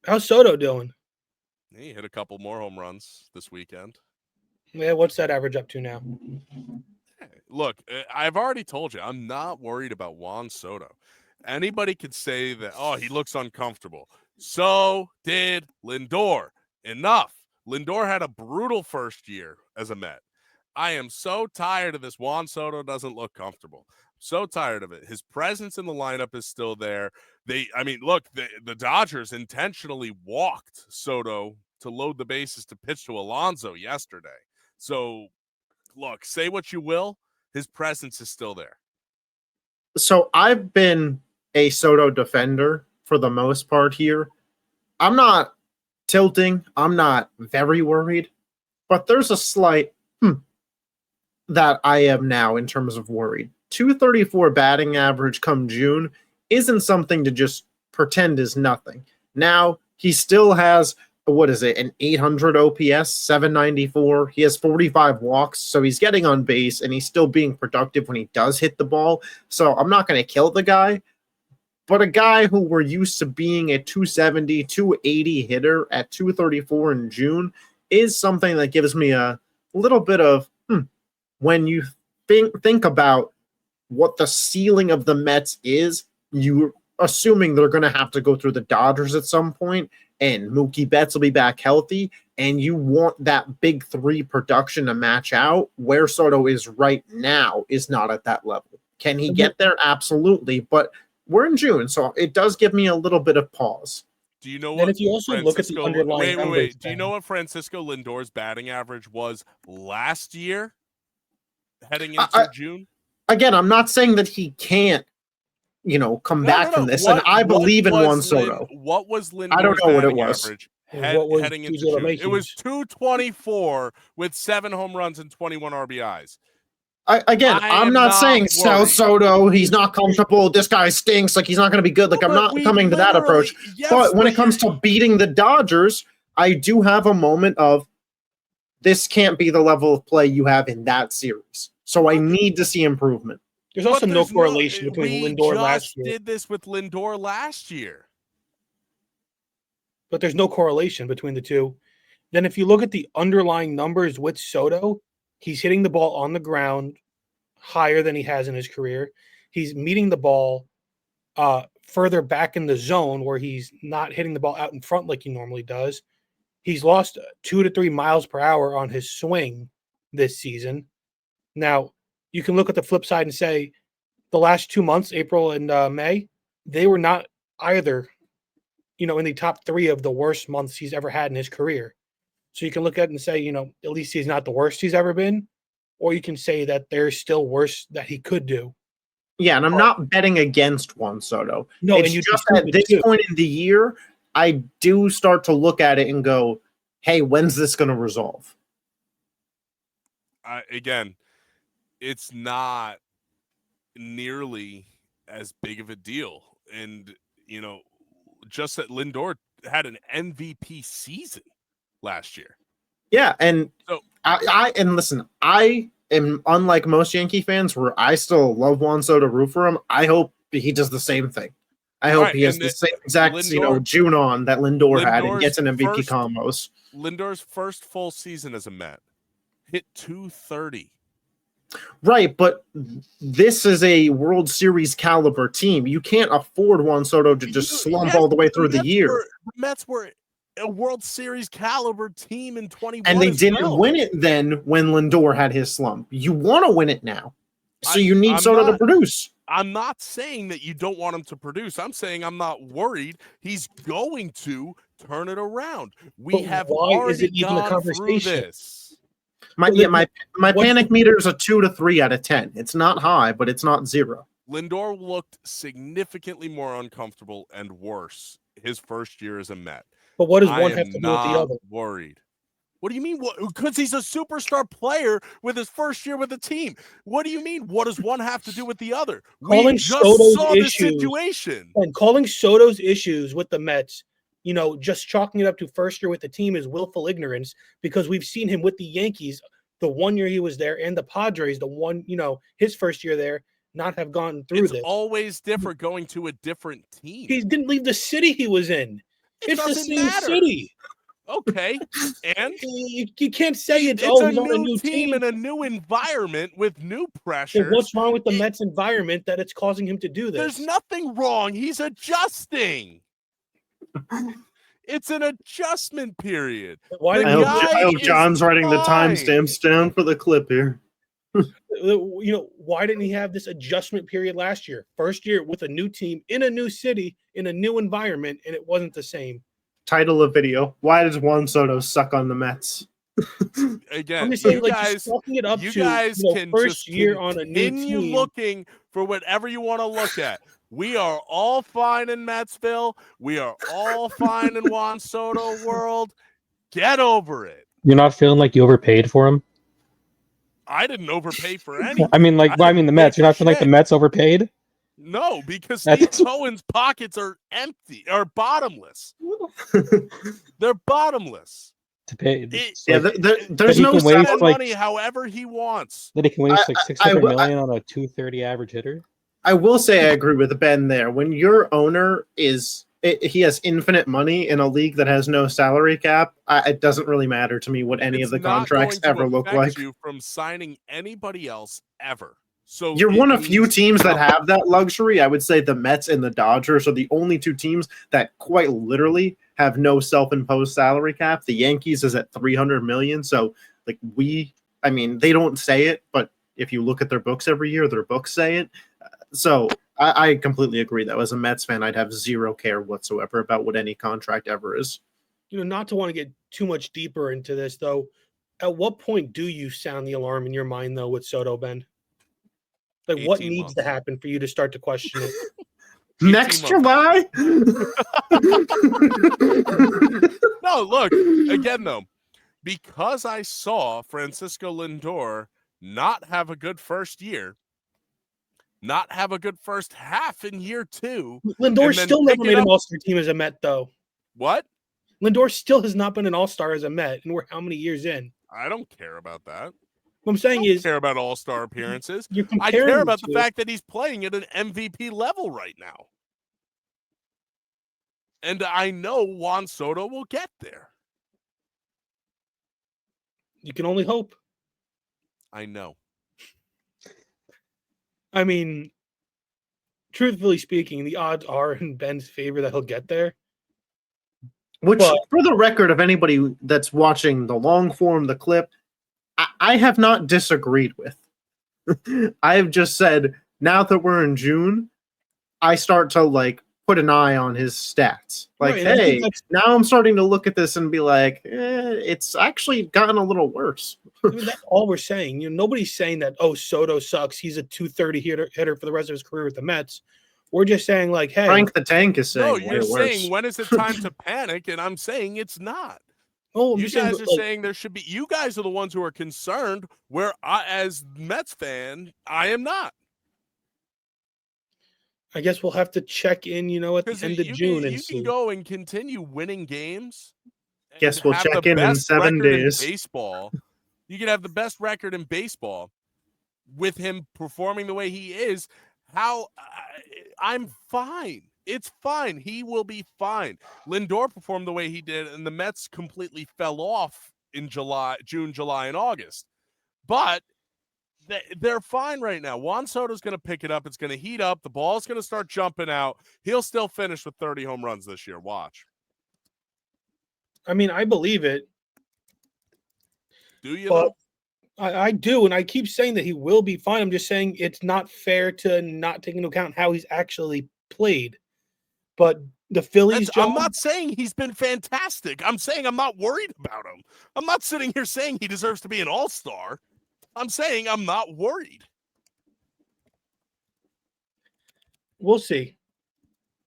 How's Soto doing? He hit a couple more home runs this weekend. Yeah, what's that average up to now? Look, I've already told you, I'm not worried about Juan Soto. Anybody could say that, oh, he looks uncomfortable. So did Lindor. Enough. Lindor had a brutal first year as a Met. I am so tired of this. Juan Soto doesn't look comfortable. So tired of it. His presence in the lineup is still there. Look, the Dodgers intentionally walked Soto to load the bases to pitch to Alonso yesterday. So, look, say what you will, his presence is still there. So I've been a Soto defender for the most part here. I'm not tilting. I'm not very worried, but there's a slight that I am now in terms of worried. 234 batting average come June isn't something to just pretend is nothing. Now, he still has, an 800 OPS, 794. He has 45 walks, so he's getting on base, and he's still being productive when he does hit the ball. So I'm not going to kill the guy, but a guy who we're used to being a 270, 280 hitter at 234 in June is something that gives me a little bit of, when you think about what the ceiling of the Mets is, you're assuming they're going to have to go through the Dodgers at some point, and Mookie Betts will be back healthy, and you want that big three production to match out. Where Soto is right now is not at that level. Can he get there? Absolutely, but we're in June, so it does give me a little bit of pause. Do you know what? If you also look at the underlying numbers, wait. Do you know what Francisco Lindor's batting average was last year, heading into June? Again, I'm not saying that he can't, come back from this. And I believe in Juan Soto. What was Lindor's I don't know what it was. Average heading into June? It was 224 with 7 home runs and 21 RBIs. I'm not saying sell Soto. He's not comfortable. This guy stinks. Like, he's not going to be good. Like, I'm not coming to that approach. Yes, but when it comes to beating the Dodgers, I do have a moment of, this can't be the level of play you have in that series. So I need to see improvement. There's also no correlation between Lindor last year. We did this with Lindor last year. But there's no correlation between the two. Then if you look at the underlying numbers with Soto, he's hitting the ball on the ground higher than he has in his career. He's meeting the ball further back in the zone where he's not hitting the ball out in front like he normally does. He's lost 2 to 3 miles per hour on his swing this season. Now, you can look at the flip side and say the last 2 months, April and May, they were not either, in the top 3 of the worst months he's ever had in his career. So you can look at it and say, at least he's not the worst he's ever been. Or you can say that there's still worse that he could do. Yeah, and I'm not betting against Juan Soto. No, it's and you just at this point in the year, I do start to look at it and go, hey, when's this going to resolve? Again, it's not nearly as big of a deal. And, just that Lindor had an MVP season last year. Yeah, and so I am unlike most Yankee fans where I still love Juan Soto, root for him. I hope he does the same thing. I hope he has the same exact, June on that Lindor had and gets an MVP combos. Lindor's first full season as a Met hit 230. Right, but this is a World Series caliber team. You can't afford Juan Soto to just slump all the way through the year. The Mets were a World Series caliber team in 21. And they didn't win it then when Lindor had his slump. You want to win it now. So you need Soto to produce. I'm not saying that you don't want him to produce. I'm saying I'm not worried. He's going to turn it around. We have already gone through this. My panic meter is a 2 to 3 out of 10. It's not high, but it's not 0. Lindor looked significantly more uncomfortable and worse his first year as a Met. But what does one have to do with the other? Worried. What do you mean? Because he's a superstar player with his first year with the team. What do you mean? What does one have to do with the other? We just saw this situation. And calling Soto's issues with the Mets, just chalking it up to first year with the team is willful ignorance, because we've seen him with the Yankees the 1 year he was there and the Padres, the one, his first year there, not have gone through this. It's always different going to a different team. He didn't leave the city he was in. It's the doesn't same matter. city. Okay, and You can't say it's a he's on a new new team team. and a new environment with new So pressures. what's wrong with the Mets environment that it's causing him to do this? There's nothing wrong. He's adjusting. It's an adjustment period. Why The didn't guy I hope is John's writing the fine. timestamps down for the clip here. why didn't he have this adjustment period last year? First year with a new team in a new city in a new environment, and it wasn't the same. Title of video: Why does Juan Soto suck on the Mets? Again, I'm just saying, you like, guys, just talking it up you to guys can first just year on a new continue team. looking for whatever you want to look at. We are all fine in Metsville. We are all fine in Juan Soto world. Get over it. You're not feeling like you overpaid for him? I didn't overpay for anything. I mean, like, well, I mean, the Mets. You're not feeling like the Mets overpaid? No, because That's- Steve Cohen's pockets are empty or bottomless. They're bottomless. To pay. Yeah, Like, there's he no can Spend waste, like- money however he wants. that he can waste like 600 will- million on a 230 average hitter. I will say I agree with Ben there. When your owner he has infinite money in a league that has no salary cap, it doesn't really matter to me what any It's of the not contracts going to ever look affect like. you from signing anybody else ever. So You're it one of few means teams that nothing. have that luxury. I would say the Mets and the Dodgers are the only two teams that quite literally have no self-imposed salary cap. The Yankees is at 300 million. So like I mean, they don't say it, but if you look at their books every year, their books say it. So I completely agree that as a Mets fan, I'd have zero care whatsoever about what any contract ever is. Not to want to get too much deeper into this, though, at what point do you sound the alarm in your mind, though, with Soto, Ben? Like, what 18 needs months. to happen for you to start to question it? 18 Next months. July? No, look, again, though, because I saw Francisco Lindor not have a good first year, not have a good first half in year two. Lindor and then still never pick it made an up- all-star team as a Met, though. What? Lindor still has not been an all-star as a Met, and we're how many years in? I don't care about that. What I'm saying I don't is, care about all-star appearances. you're I comparing care about the two. fact that he's playing at an MVP level right now. And I know Juan Soto will get there. You can only hope. I know. I mean, truthfully speaking, the odds are in Ben's favor that he'll get there. Which, But- for the record of anybody that's watching the long form, the clip, I have not disagreed with. I have just said, now that we're in June, I start to like put an eye on his stats. Like, Right, I think hey, that's- now I'm starting to look at this and be like, it's actually gotten a little worse. I mean, that's all we're saying. Nobody's saying that, oh, Soto sucks. He's a 230 hitter for the rest of his career with the Mets. We're just saying, like, hey, Frank the Tank is saying No, way you're worse. saying when is it time to panic? And I'm saying it's not. oh, I'm You just guys saying, are like, saying there should be. You guys are the ones who are concerned. Where I, as Mets fan, I am not. I guess we'll have to check in, at the Because end of you June can, and you see. can go and continue winning games. and Guess we'll have check the in best 7 record in days. baseball. You can have the best record in baseball with him performing the way he is. I'm fine. It's fine. He will be fine. Lindor performed the way he did, and the Mets completely fell off in June, July, and August. But they're fine right now. Juan Soto's going to pick it up. It's going to heat up. The ball's going to start jumping out. He'll still finish with 30 home runs this year. Watch. I mean, I believe it. Do you But though? I do, and I keep saying that he will be fine. I'm just saying it's not fair to not take into account how he's actually played. But the Phillies, I'm job, not saying he's been fantastic. I'm saying I'm not worried about him. I'm not sitting here saying he deserves to be an all-star. I'm saying I'm not worried. we'll see.